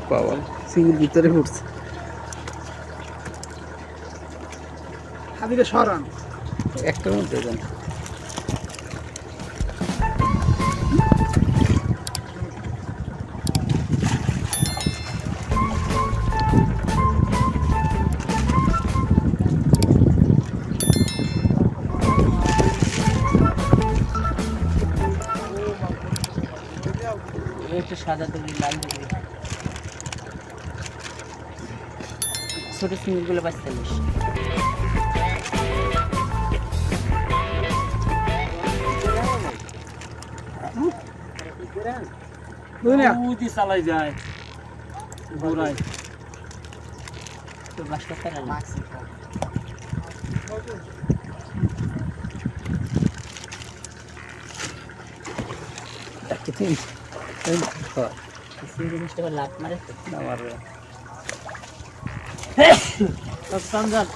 বাবা সিঙ্গের ভিতরে উঠছে হাবিরে সরান একটার মধ্যে যান একটু সাদা দিবি লাল দিবি ছোট সিঙ্গিগুলো বাঁচতে নিস চালাই যায় ঘোরায় তো বাস করতে না জিনিসটা লাভ মারে আমার সঞ্জাল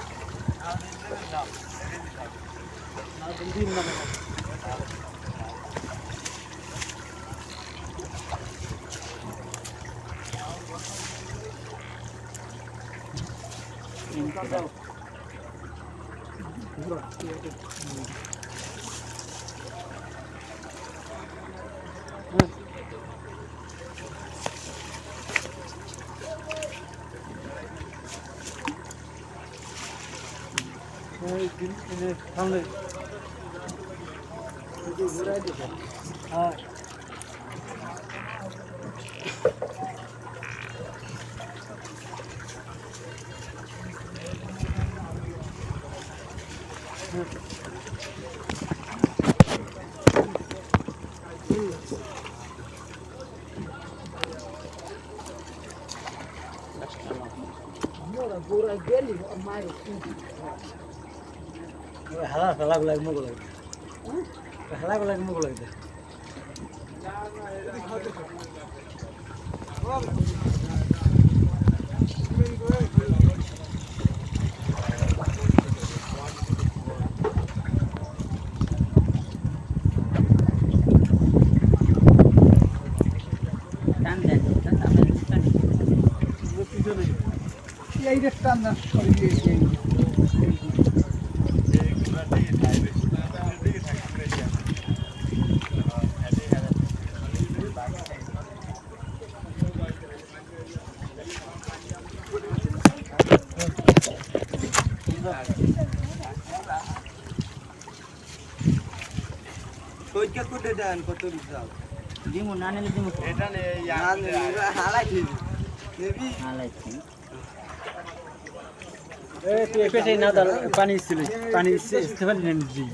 হেলা গুলা মুগল হেলা গুলা মুগল টান দেন এই যে টান্না সরিয়ে কত রিজাল দিমু না নিলে দিমু এটা নে হালাই দিবি নেবি হালাইছি পেটে না দাল পানি ছিল পানি ইস্তেফাল নেন জি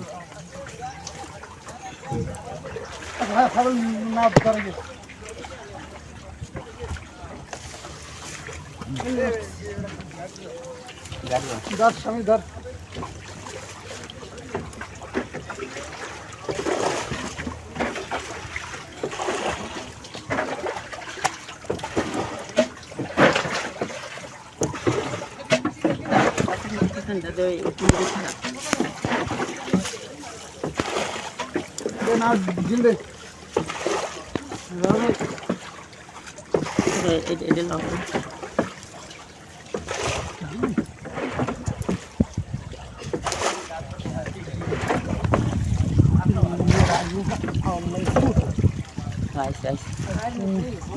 খাবার না করে গে ধর স্বামী ধর দাদা একটু দেখি না জিন্দে এটা লাভ আইস আইস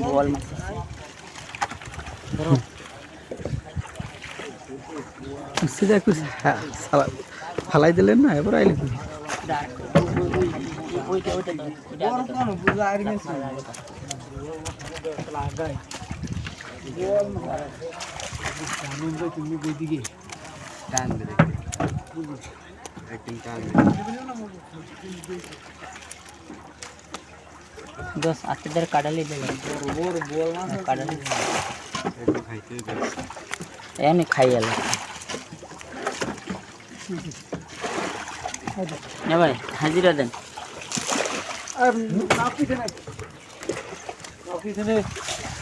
বল মাছ ধরো সিধা একটু ফালাই দিলেন না এবার আইলে ওইটা ওইটা তুমি দিকে টান দে একদম টান দশ আত্মীয়দের কাটালি দিলেন কাটালি খাইতে এমনি খাই গেল ভাই হাজিরা দেন নাপিতে